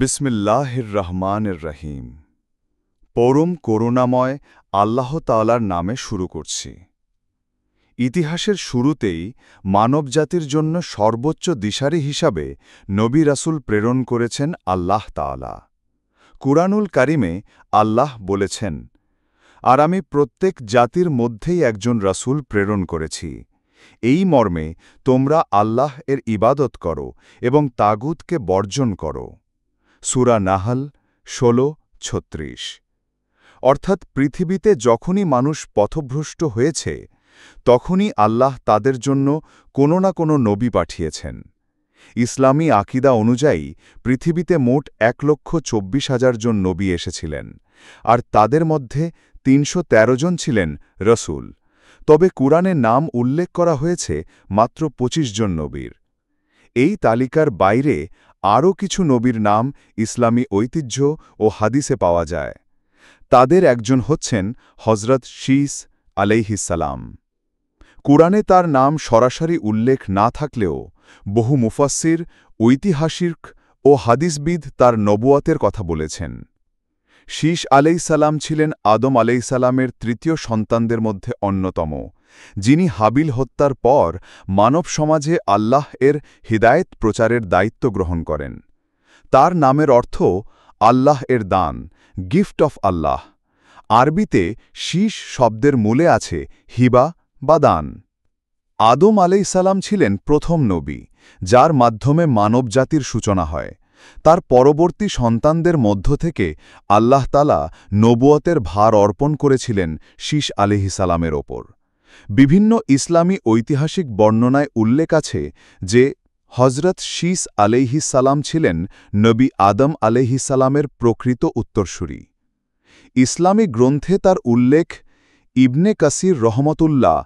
বিসমিল্লাহির রহমানির রহিম। পরম করুণাময় আল্লাহ তাআলার নামে শুরু করছি। ইতিহাসের শুরুতেই মানবজাতির জন্য সর্বোচ্চ দিশারি হিসাবে নবী রাসূল প্রেরণ করেছেন আল্লাহ তাআলা। কুরআনুল কারিমে আল্লাহ বলেছেন, আর আমি প্রত্যেক জাতির মধ্যেই একজন রাসূল প্রেরণ করেছি, এই মর্মে তোমরা আল্লাহ এর ইবাদত করো এবং তাগুতকে বর্জন করো। সূরা নাহল 16:36। অর্থাৎ পৃথিবীতে যখনই মানুষ পথভ্রষ্ট হয়েছে তখনই আল্লাহ তাদের জন্য কোনো না কোনো নবী পাঠিয়েছেন। ইসলামী আকিদা অনুযায়ী পৃথিবীতে মোট 1,24,000 জন নবী এসেছিলেন, আর তাদের মধ্যে 313 জন ছিলেন রসুল। তবে কুরআনে নাম উল্লেখ করা হয়েছে মাত্র 25 জন নবীর। এই তালিকার বাইরে আরও কিছু নবীর নাম ইসলামী ঐতিহ্য ও হাদিসে পাওয়া যায়। তাদের একজন হচ্ছেন হজরত শীস আলাইহিসসালাম। কুরআনে তার নাম সরাসরি উল্লেখ না থাকলেও বহু মুফাসসির, ঐতিহাসিক ও হাদিসবিদ তার নবুয়াতের কথা বলেছেন। শীস আলাইহিসসালাম ছিলেন আদম আলাইহিসসালামের তৃতীয় সন্তানদের মধ্যে অন্যতম, যিনি হাবিল হত্যার পর মানব সমাজে আল্লাহ এর হিদায়েত প্রচারের দায়িত্ব গ্রহণ করেন। তার নামের অর্থ আল্লাহ এর দান, গিফট অফ আল্লাহ। আরবিতে শীস শব্দের মূলে আছে হিবা বা দান। আদম আলাইহিসসালাম ছিলেন প্রথম নবী, যার মাধ্যমে মানবজাতির সূচনা হয়। তার পরবর্তী সন্তানদের মধ্য থেকে আল্লাহ তাআলা নবুয়তের ভার অর্পণ করেছিলেন শীস আলাইহিসসালামের ওপর। বিভিন্ন ইসলামী ঐতিহাসিক বর্ণনায় উল্লেখ আছে যে হজরত শীস আলাইহিসসালাম ছিলেন নবী আদম আলাইহিসসালামের প্রকৃত উত্তরসূরি। ইসলামী গ্রন্থে তার উল্লেখ ইবনে কাসির রহমতুল্লাহ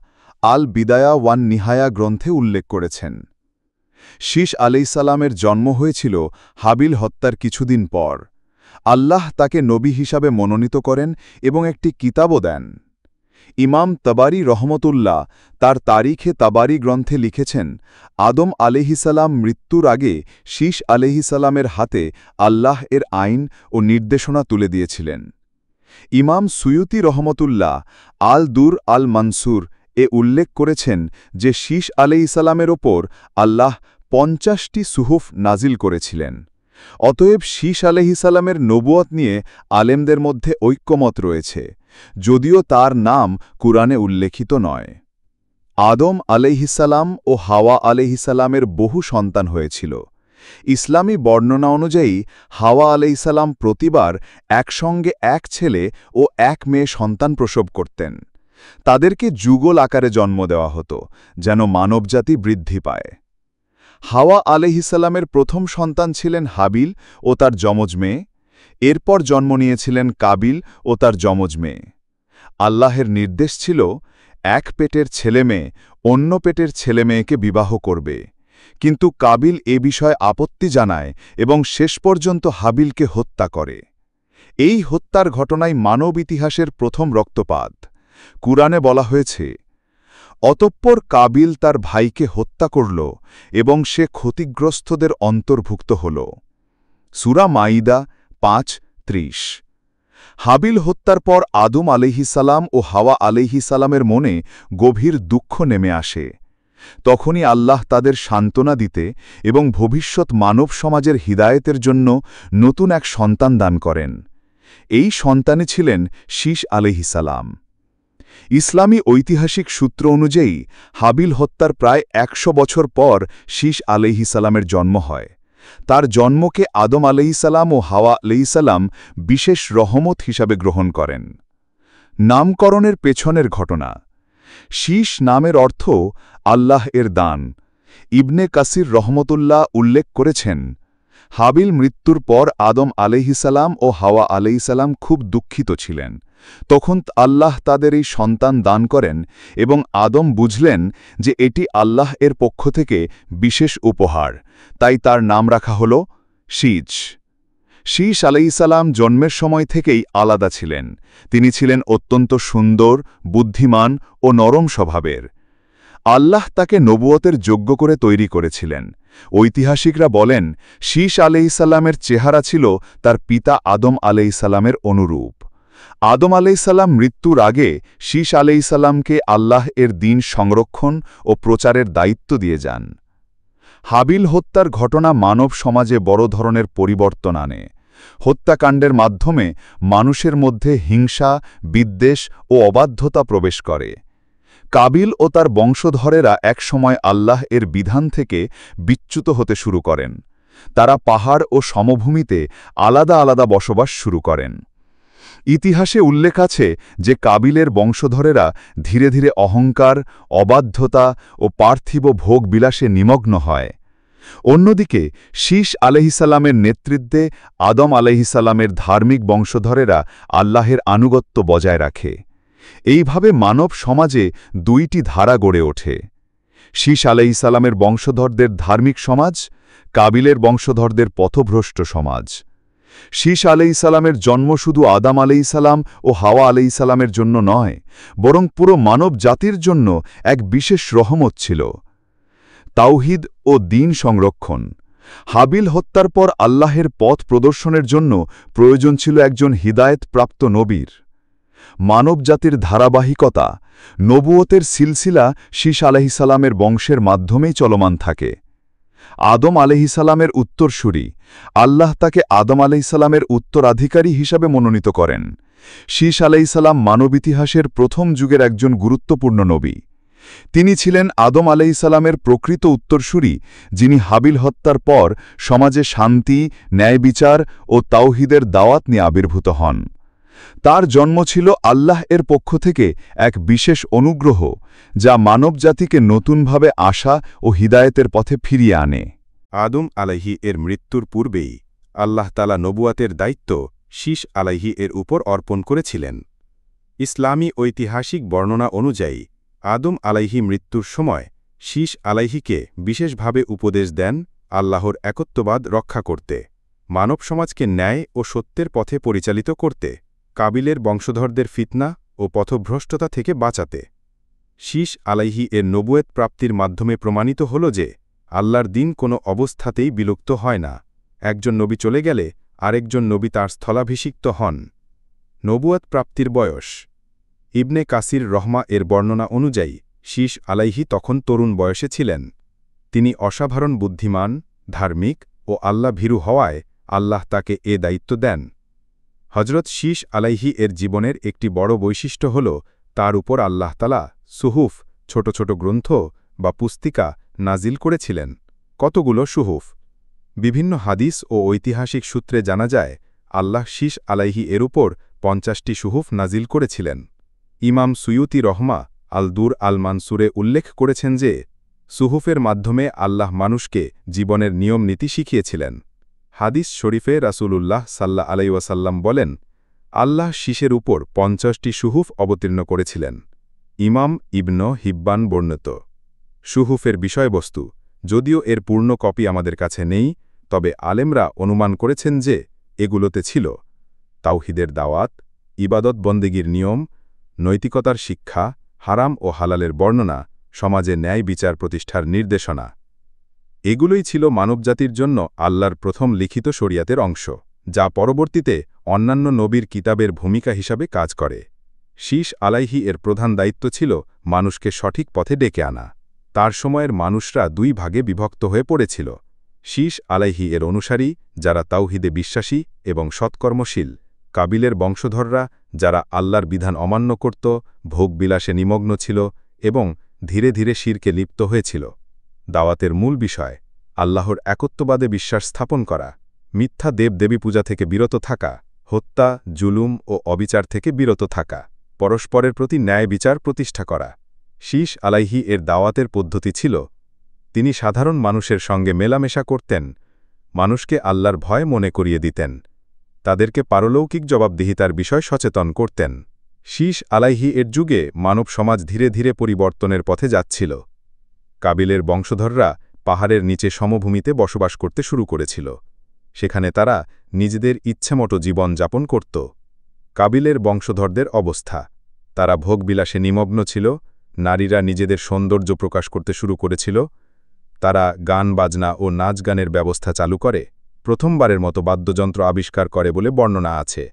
আল বিদায়া ওয়ান নিহায়া গ্রন্থে উল্লেখ করেছেন। শীস আলাইহিসসালামের জন্ম হয়েছিল হাবিল হত্যার কিছুদিন পর। আল্লাহ তাকে নবী হিসাবে মনোনীত করেন এবং একটি কিতাবও দেন। ইমাম তাবারি রহমতুল্লাহ তার তারিখে তাবারি গ্রন্থে লিখেছেন, আদম আলাইহিসসালাম মৃত্যুর আগে শীস আলাইহিসসালামের হাতে আল্লাহ এর আইন ও নির্দেশনা তুলে দিয়েছিলেন। ইমাম সুয়ুতি রহমতুল্লাহ আল দুর আল মানসুর এ উল্লেখ করেছেন যে শীস আলাইহিসসালামের ওপর আল্লাহ 50টি সুহুফ নাজিল করেছিলেন। অতএব শীস আলাইহিসসালামের নবুয়ত নিয়ে আলেমদের মধ্যে ঐক্যমত রয়েছে, যদিও তার নাম কুরআনে উল্লেখিত নয়। আদম আলাইহিসসালাম ও হাওয়া আলাইহিসসালামের বহু সন্তান হয়েছিল। ইসলামী বর্ণনা অনুযায়ী হাওয়া আলাইহিসসালাম প্রতিবার একসঙ্গে এক ছেলে ও এক মেয়ে সন্তান প্রসব করতেন। তাদেরকে যুগল আকারে জন্ম দেওয়া হতো, যেন মানবজাতি বৃদ্ধি পায়। হাওয়া আলাইহিসসালামের প্রথম সন্তান ছিলেন হাবিল ও তার যমজ মেয়ে। এরপর জন্ম নিয়েছিলেন কাবিল ও তার যমজ মেয়ে। আল্লাহের নির্দেশ ছিল, এক পেটের ছেলেমেয়ে অন্য পেটের ছেলেমেয়েকে বিবাহ করবে, কিন্তু কাবিল এ বিষয়ে আপত্তি জানায় এবং শেষ পর্যন্ত হাবিলকে হত্যা করে। এই হত্যার ঘটনাই মানব ইতিহাসের প্রথম রক্তপাত। কুরআনে বলা হয়েছে, অতঃপর কাবিল তার ভাইকে হত্যা করল এবং সে ক্ষতিগ্রস্তদের অন্তর্ভুক্ত হল। সূরা মাঈদা 5:30। হাবিল হত্যার পর আদম আলাইহিসসালাম ও হাওয়া আলাইহিসসালামের মনে গভীর দুঃখ নেমে আসে। তখনই আল্লাহ তাদের সান্ত্বনা দিতে এবং ভবিষ্যৎ মানব সমাজের হিদায়েতের জন্য নতুন এক সন্তান দান করেন। এই সন্তানে ছিলেন শীস আলাইহিসসালাম। ইসলামী ঐতিহাসিক সূত্র অনুযায়ী হাবিল হত্যার প্রায় 100 বছর পর শীস আলাইহিসসালামের জন্ম হয়। তার জন্মকে আদম আলাইহিসসালাম ও হাওয়া আলাইহিসসালাম বিশেষ রহমত হিসাবে গ্রহণ করেন। নামকরণের পেছনের ঘটনা। শীস নামের অর্থ আল্লাহ এর দান। ইবনে কাসির রহমতুল্লাহ উল্লেখ করেছেন, হাবিল মৃত্যুর পর আদম আলাইহিসসালাম ও হাওয়া আলাইহিসসালাম খুব দুঃখিত ছিলেন। তখন আল্লাহ তাদের এই সন্তান দান করেন এবং আদম বুঝলেন যে এটি আল্লাহ এর পক্ষ থেকে বিশেষ উপহার, তাই তার নাম রাখা হল শীস। শীস আলাইহিসসালাম জন্মের সময় থেকেই আলাদা ছিলেন। তিনি ছিলেন অত্যন্ত সুন্দর, বুদ্ধিমান ও নরম স্বভাবের। আল্লাহ তাকে নবুয়তের যোগ্য করে তৈরি করেছিলেন। ঐতিহাসিকরা বলেন, শীস আলাইহিসাল্লামের চেহারা ছিল তার পিতা আদম আলাইহিসাল্লামের অনুরূপ। আদম আলাইহিসাল্লাম মৃত্যুর আগে শীস আলাইহিসাল্লামকে আল্লাহ এর দিন সংরক্ষণ ও প্রচারের দায়িত্ব দিয়ে যান। হাবিল হত্যার ঘটনা মানব সমাজে বড় ধরনের পরিবর্তন আনে। হত্যাকাণ্ডের মাধ্যমে মানুষের মধ্যে হিংসা, বিদ্বেষ ও অবাধ্যতা প্রবেশ করে। কাবিল ও তার বংশধরেরা একসময় আল্লাহ এর বিধান থেকে বিচ্যুত হতে শুরু করেন। তারা পাহাড় ও সমভূমিতে আলাদা আলাদা বসবাস শুরু করেন। ইতিহাসে উল্লেখ আছে যে কাবিলের বংশধরেরা ধীরে ধীরে অহংকার, অবাধ্যতা ও পার্থিব ভোগ বিলাসে নিমগ্ন হয়। অন্যদিকে শীস আলাইহিসাল্লামের নেতৃত্বে আদম আলাইহিসাল্লামের ধার্মিক বংশধরেরা আল্লাহের আনুগত্য বজায় রাখে। এইভাবে মানব সমাজে দুইটি ধারা গড়ে ওঠে: শীস আলাইহিসাল্লামের বংশধরদের ধার্মিক সমাজ, কাবিলের বংশধরদের পথভ্রষ্ট সমাজ। শীস আলাইহিসাল্লামের জন্ম শুধু আদম আলাইহিসাল্লাম ও হাওয়া আলাইহিসাল্লামের জন্য নয়, বরং পুরো মানব জাতির জন্য এক বিশেষ রহমত ছিল। তাওহীদ ও দ্বীন সংরক্ষণ। হাবিল হত্যার পর আল্লাহের পথ প্রদর্শনের জন্য প্রয়োজন ছিল একজন হিদায়েতপ্রাপ্ত নবীর। মানবজাতির ধারাবাহিকতা, নবুয়তের সিলসিলা শীস আলাইহিসাল্লামের বংশের মাধ্যমেই চলমান থাকে। আদম আলাইহিসাল্লামের উত্তরসূরি, আল্লাহ তাকে আদম আলাইহিসাল্লামের উত্তরাধিকারী হিসাবে মনোনীত করেন। শীস আলাইহিসাল্লাম মানব ইতিহাসের প্রথম যুগের একজন গুরুত্বপূর্ণ নবী। তিনি ছিলেন আদম আলাইহিসাল্লামের প্রকৃত উত্তরসূরি, যিনি হাবিল হত্যার পর সমাজে শান্তি, ন্যায়বিচার ও তাওহীদের দাওয়াত নিয়ে আবির্ভূত হন। তার জন্ম ছিল আল্লাহ এর পক্ষ থেকে এক বিশেষ অনুগ্রহ, যা মানবজাতিকে নতুনভাবে আশা ও হিদায়েতের পথে ফিরিয়ে আনে। আদম আলাইহি এর মৃত্যুর পূর্বেই আল্লাহ তাআলা নবুয়াতের দায়িত্ব শীস আলাইহি এর উপর অর্পণ করেছিলেন। ইসলামী ঐতিহাসিক বর্ণনা অনুযায়ী আদম আলাইহি মৃত্যুর সময় শীস আলাইহিকে বিশেষভাবে উপদেশ দেন আল্লাহর একত্ববাদ রক্ষা করতে, মানব সমাজকে ন্যায় ও সত্যের পথে পরিচালিত করতে, কাবিলের বংশধরদের ফিতনা ও পথভ্রষ্টতা থেকে বাঁচাতে। শীস আলাইহি এর নবুয়ত প্রাপ্তির মাধ্যমে প্রমাণিত হল যে আল্লাহর দিন কোনো অবস্থাতেই বিলুপ্ত হয় না। একজন নবী চলে গেলে আরেকজন নবী তার স্থলাভিষিক্ত হন। নবুয়ত প্রাপ্তির বয়স। ইবনে কাসির রহমা এর বর্ণনা অনুযায়ী শীস আলাইহি তখন তরুণ বয়সে ছিলেন। তিনি অসাধারণ বুদ্ধিমান, ধার্মিক ও আল্লাহ ভীরু হওয়ায় আল্লাহ তাকে এ দায়িত্ব দেন। হজরত শীস আলাইহি এর জীবনের একটি বড় বৈশিষ্ট্য হল তার উপর আল্লাহ তাআলা সুহুফ, ছোট ছোট গ্রন্থ বা পুস্তিকা নাজিল করেছিলেন। কতগুলো সুহুফ? বিভিন্ন হাদিস ও ঐতিহাসিক সূত্রে জানা যায় আল্লাহ শীস আলাইহি এর উপর 50টি সুহুফ নাজিল করেছিলেন। ইমাম সুয়ুতি রহমা আল দুর আল মানসুরে উল্লেখ করেছেন যে সুহুফের মাধ্যমে আল্লাহ মানুষকে জীবনের নিয়ম নীতি শিখিয়েছিলেন। হাদিস শরীফে রাসূলুল্লাহ সাল্লাল্লাহু আলাইহি ওয়াসাল্লাম বলেন, আল্লাহ শীসের উপর 50টি সুহুফ অবতীর্ণ করেছিলেন। ইমাম ইবন হিব্বান বর্ণিত। সুহুফের বিষয়বস্তু, যদিও এর পূর্ণ কপি আমাদের কাছে নেই, তবে আলেমরা অনুমান করেছেন যে এগুলোতে ছিল তাওহীদের দাওয়াত, ইবাদত বন্দেগীর নিয়ম, নৈতিকতার শিক্ষা, হারাম ও হালালের বর্ণনা, সমাজে ন্যায় বিচার প্রতিষ্ঠার নির্দেশনা। এগুলোই ছিল মানবজাতির জন্য আল্লাহর প্রথম লিখিত শরিয়াতের অংশ, যা পরবর্তীতে অন্যান্য নবীর কিতাবের ভূমিকা হিসাবে কাজ করে। শীস আলাইহি এর প্রধান দায়িত্ব ছিল মানুষকে সঠিক পথে ডেকে আনা। তার সময়ের মানুষরা দুই ভাগে বিভক্ত হয়ে পড়েছিল: শীস আলাইহি এর অনুসারী, যারা তাওহীদে বিশ্বাসী এবং সৎকর্মশীল; কাবিলের বংশধররা, যারা আল্লাহর বিধান অমান্য করত, ভোগবিলাসে নিমগ্ন ছিল এবং ধীরে ধীরে শিরকে লিপ্ত হয়েছিল। দাওয়াতের মূল বিষয় আল্লাহর একত্ববাদে বিশ্বাস স্থাপন করা, মিথ্যা দেবদেবী পূজা থেকে বিরত থাকা, হত্যা, জুলুম ও অবিচার থেকে বিরত থাকা, পরস্পরের প্রতি ন্যায় বিচার প্রতিষ্ঠা করা। শীস আলাইহি এর দাওয়াতের পদ্ধতি ছিল, তিনি সাধারণ মানুষের সঙ্গে মেলামেশা করতেন, মানুষকে আল্লাহর ভয় মনে করিয়ে দিতেন, তাদেরকে পারলৌকিক জবাবদিহিতার বিষয় সচেতন করতেন। শীস আলাইহি এর যুগে মানব সমাজ ধীরে ধীরে পরিবর্তনের পথে যাচ্ছিল। কাবিলের বংশধররা পাহাড়ের নিচে সমভূমিতে বসবাস করতে শুরু করেছিল। সেখানে তারা নিজেদের ইচ্ছামতো জীবন যাপন করত। কাবিলের বংশধরদের অবস্থা: তারা ভোগবিলাসে নিমগ্ন ছিল, নারীরা নিজেদের সৌন্দর্য প্রকাশ করতে শুরু করেছিল। তারা গান বাজনা ও নাচ গানের ব্যবস্থা চালু করে, প্রথমবারের মতো বাদ্যযন্ত্র আবিষ্কার করে বলে বর্ণনা আছে।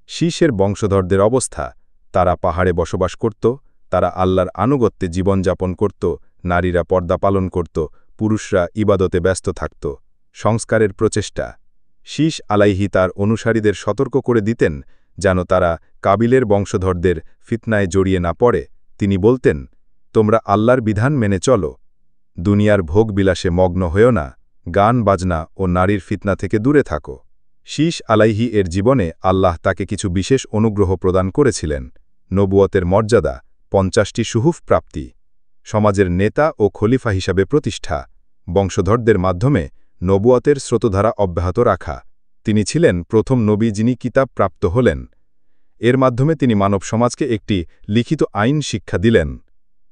শীষের বংশধরদের অবস্থা, তারা পাহাড়ে বসবাস করত, তারা আল্লাহর আনুগত্যে জীবনযাপন করত, নারীরা পর্দা পালন করত, পুরুষরা ইবাদতে ব্যস্ত থাকত। সংস্কারের প্রচেষ্টা, শীষ আলাইহি তার অনুসারীদের সতর্ক করে দিতেন যেন তারা কাবিলের বংশধরদের ফিতনায় জড়িয়ে না পড়ে। তিনি বলতেন, তোমরা আল্লাহর বিধান মেনে চলো, দুনিয়ার ভোগবিলাসে মগ্ন হয়েও না, গান বাজনা ও নারীর ফিতনা থেকে দূরে থাকো। শীষ আলাইহি এর জীবনে আল্লাহ তাকে কিছু বিশেষ অনুগ্রহ প্রদান করেছিলেন। নবুয়তের মর্যাদা, 50টি সুহুফ প্রাপ্তি, সমাজের নেতা ও খলিফা হিসাবে প্রতিষ্ঠা, বংশধরদের মাধ্যমে নবুয়তের স্রোতধারা অব্যাহত রাখা। তিনি ছিলেন প্রথম নবী যিনি কিতাব প্রাপ্ত হলেন। এর মাধ্যমে তিনি মানব সমাজকে একটি লিখিত আইন শিক্ষা দিলেন।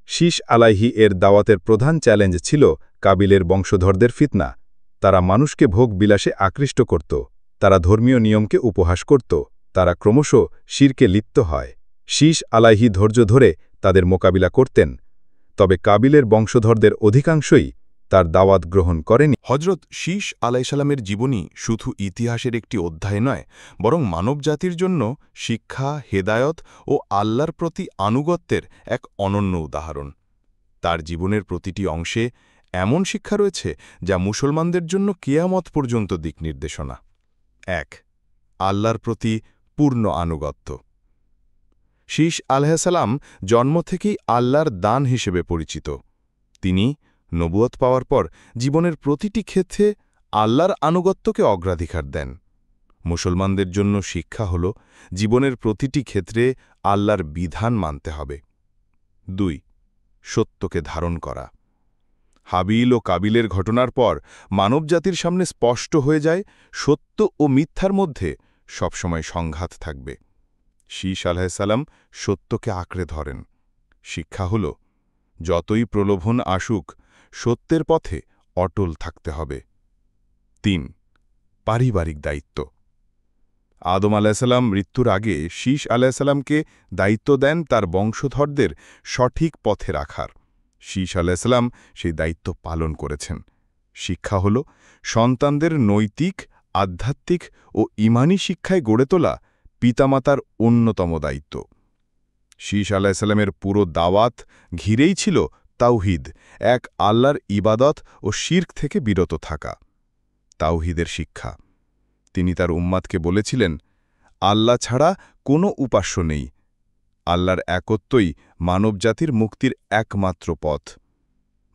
শীষ আলাইহি এর দাওয়াতের প্রধান চ্যালেঞ্জ ছিল কাবিলের বংশধরদের ফিতনা। তারা মানুষকে ভোগ বিলাসে আকৃষ্ট করত, তারা ধর্মীয় নিয়মকে উপহাস করত, তারা ক্রমশ শিরকে লিপ্ত হয়। শীষ আলাইহি ধৈর্য ধরে তাদের মোকাবিলা করতেন, তবে কাবিলের বংশধরদের অধিকাংশই তার দাওয়াত গ্রহণ করেনি। হজরত শীষ আলাইসাল্লামের জীবনী শুধু ইতিহাসের একটি অধ্যায় নয়, বরং মানবজাতির জন্য শিক্ষা, হেদায়ত ও আল্লাহর প্রতি আনুগত্যের এক অনন্য উদাহরণ। তার জীবনের প্রতিটি অংশে এমন শিক্ষা রয়েছে যা মুসলমানদের জন্য কিয়ামত পর্যন্ত দিক নির্দেশনা। ১. আল্লাহর প্রতি পূর্ণ আনুগত্য। শীষ আলাইহিসসালাম জন্ম থেকেই আল্লাহর দান হিসেবে পরিচিত। তিনি নবুয়ত পাওয়ার পর জীবনের প্রতিটি ক্ষেত্রে আল্লাহর আনুগত্যকে অগ্রাধিকার দেন। মুসলমানদের জন্য শিক্ষা হল জীবনের প্রতিটি ক্ষেত্রে আল্লাহর বিধান মানতে হবে। ২. সত্যকে ধারণ করা। হাবিল ও কাবিলের ঘটনার পর মানবজাতির সামনে স্পষ্ট হয়ে যায় সত্য ও মিথ্যার মধ্যে সবসময় সংঘাত থাকবে। শীষ আলাইহিসসালাম সত্যকে আঁকড়ে ধরেন। শিক্ষা হল যতই প্রলোভন আসুক, সত্যের পথে অটল থাকতে হবে। ৩. পারিবারিক দায়িত্ব। আদম আলাইহিসসালাম মৃত্যুর আগে শীষ আলাইহিসসালামকে দায়িত্ব দেন তার বংশধরদের সঠিক পথে রাখার। শীষ আলাইহিসসালাম সেই দায়িত্ব পালন করেছেন। শিক্ষা হল সন্তানদের নৈতিক, আধ্যাত্মিক ও ঈমানী শিক্ষায় গড়ে তোলা পিতামাতার অন্যতম দায়িত্ব। শীষ আলাইহিসসালামের পুরো দাওয়াত ঘিরেই ছিল তাওহীদ, এক আল্লাহর ইবাদত ও শিরক থেকে বিরত থাকা। তাওহীদের শিক্ষা, তিনি তার উম্মাতকে বলেছিলেন, আল্লাহ ছাড়া কোনো উপাস্য নেই, আল্লাহর একত্বই মানবজাতির মুক্তির একমাত্র পথ।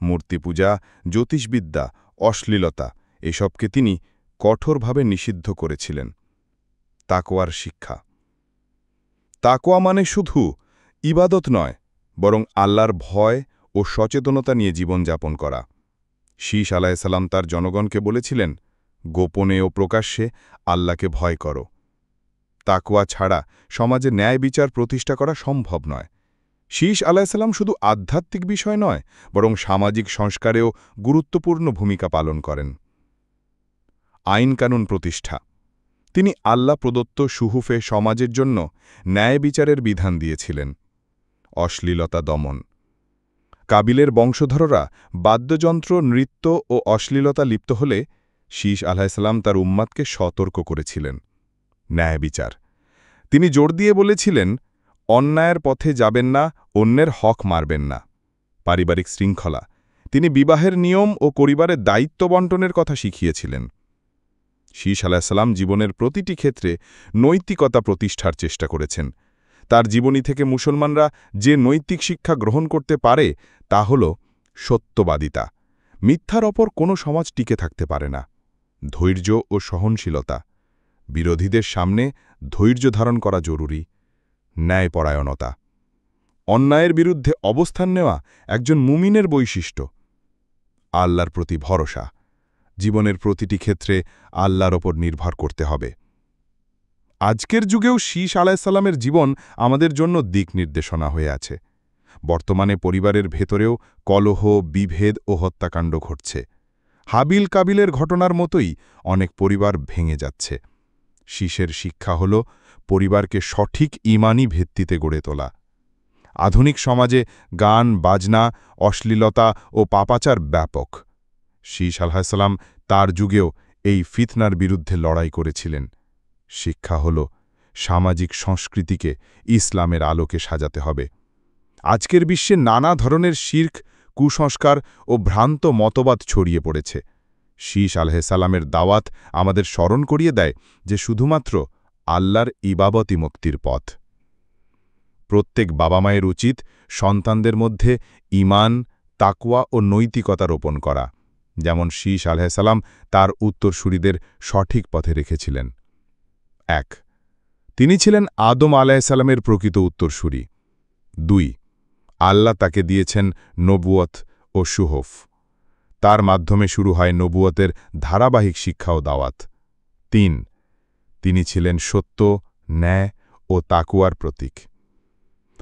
মূর্তিপূজা, জ্যোতিষবিদ্যা, অশ্লীলতা এসবকে তিনি কঠোরভাবে নিষিদ্ধ করেছিলেন। তাকওয়ার শিক্ষা, তাকওয়া মানে শুধু ইবাদত নয়, বরং আল্লাহর ভয় ও সচেতনতা নিয়ে জীবনযাপন করা। শীষ আলাইহিসসালাম তার জনগণকে বলেছিলেন, গোপনে ও প্রকাশ্যে আল্লাহকে ভয় করো। তাকওয়া ছাড়া সমাজে ন্যায় বিচার প্রতিষ্ঠা করা সম্ভব নয়। শীষ আলাইহিসসালাম শুধু আধ্যাত্মিক বিষয় নয়, বরং সামাজিক সংস্কারেও গুরুত্বপূর্ণ ভূমিকা পালন করেন। আইন কানুন প্রতিষ্ঠা, তিনি আল্লাহ প্রদত্ত সুহুফে সমাজের জন্য ন্যায় বিচারের বিধান দিয়েছিলেন। অশ্লীলতা দমন, কাবিলের বংশধররা বাদ্যযন্ত্র, নৃত্য ও অশ্লীলতা লিপ্ত হলে শীষ আলাইহিসসালাম তার উম্মাতকে সতর্ক করেছিলেন। ন্যায় বিচার, তিনি জোর দিয়ে বলেছিলেন, অন্যায়ের পথে যাবেন না, অন্যের হক মারবেন না। পারিবারিক শৃঙ্খলা, তিনি বিবাহের নিয়ম ও পরিবারের দায়িত্ব বন্টনের কথা শিখিয়েছিলেন। শীষ আলাইহিসসালাম জীবনের প্রতিটি ক্ষেত্রে নৈতিকতা প্রতিষ্ঠার চেষ্টা করেছেন। তার জীবনী থেকে মুসলমানরা যে নৈতিক শিক্ষা গ্রহণ করতে পারে তা হল সত্যবাদিতা। মিথ্যার ওপর কোনো সমাজ টিকে থাকতে পারে না। ধৈর্য ও সহনশীলতা, বিরোধীদের সামনে ধৈর্য ধারণ করা জরুরি। ন্যায়পরায়ণতা, অন্যায়ের বিরুদ্ধে অবস্থান নেওয়া একজন মুমিনের বৈশিষ্ট্য। আল্লাহর প্রতি ভরসা, জীবনের প্রতিটি ক্ষেত্রে আল্লাহর ওপর নির্ভর করতে হবে। আজকের যুগেও শীষ আলাইহিসসালামের জীবন আমাদের জন্য দিক নির্দেশনা হয়ে আছে। বর্তমানে পরিবারের ভেতরেও কলহ, বিভেদ ও হত্যাকাণ্ড ঘটছে। হাবিল কাবিলের ঘটনার মতোই অনেক পরিবার ভেঙে যাচ্ছে। শীষের শিক্ষা হল পরিবারকে সঠিক ঈমানী ভিত্তিতে গড়ে তোলা। আধুনিক সমাজে গান বাজনা অশ্লীলতা ও পাপাচার ব্যাপক। শীশ আলাইহিসসালাম তার যুগেও এই ফিতনার বিরুদ্ধে লড়াই করেছিলেন। শিক্ষা হল সামাজিক সংস্কৃতিকে ইসলামের আলোকে সাজাতে হবে। আজকের বিশ্বে নানা ধরনের শিরক, কুসংস্কার ও ভ্রান্ত মতবাদ ছড়িয়ে পড়েছে। শীশ আলাইহিসসালামের দাওয়াত আমাদের স্মরণ করিয়ে দেয় যে শুধুমাত্র আল্লাহর ইবাদতই মুক্তির পথ। প্রত্যেক বাবা মায়ের উচিত সন্তানদের মধ্যে ঈমান, তাকওয়া ও নৈতিকতা রোপণ করা, যেমন শীশ আলাইহিসসালাম তার উত্তরসূরিদের সঠিক পথে রেখেছিলেন। ১. তিনি ছিলেন আদম আলাইহিসসালামের প্রকৃত উত্তরসূরি। ২. আল্লাহ তাকে দিয়েছেন নবুয়ত ও সুহফ। তার মাধ্যমে শুরু হয় নবুয়তের ধারাবাহিক শিক্ষা ও দাওয়াত। ৩. তিনি ছিলেন সত্য, ন্যায় ও তাকওয়ার প্রতীক।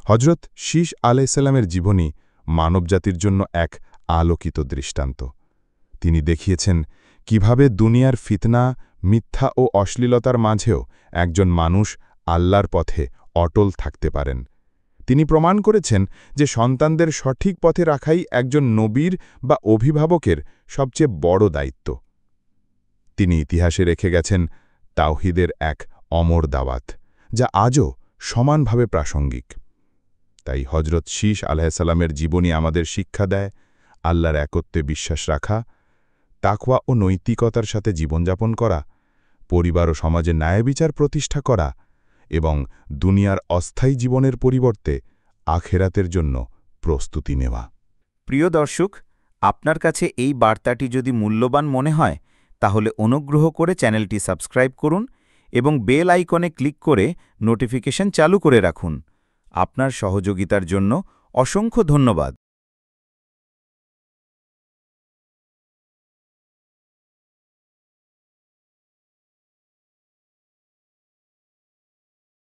হজরত শীশ আলাইহিসসালামের জীবনী মানবজাতির জন্য এক আলোকিত দৃষ্টান্ত। তিনি দেখিয়েছেন কিভাবে দুনিয়ার ফিতনা, মিথ্যা ও অশ্লীলতার মাঝেও একজন মানুষ আল্লাহর পথে অটল থাকতে পারেন। তিনি প্রমাণ করেছেন যে সন্তানদের সঠিক পথে রাখাই একজন নবীর বা অভিভাবকের সবচেয়ে বড় দায়িত্ব। তিনি ইতিহাসে রেখে গেছেন তাওহীদের এক অমর দাওয়াত, যা আজও সমানভাবে প্রাসঙ্গিক। তাই হজরত শীশ আলাইহিসসালামের জীবনী আমাদের শিক্ষা দেয় আল্লাহর একত্বে বিশ্বাস রাখা, তাকওয়া ও নৈতিকতার সাথে জীবনযাপন করা, পরিবার ও সমাজে ন্যায়বিচার প্রতিষ্ঠা করা এবং দুনিয়ার অস্থায়ী জীবনের পরিবর্তে আখেরাতের জন্য প্রস্তুতি নেওয়া। প্রিয় দর্শক, আপনার কাছে এই বার্তাটি যদি মূল্যবান মনে হয় তাহলে অনুগ্রহ করে চ্যানেলটি সাবস্ক্রাইব করুন এবং বেল আইকনে ক্লিক করে নোটিফিকেশন চালু করে রাখুন। আপনার সহযোগিতার জন্য অসংখ্য ধন্যবাদ।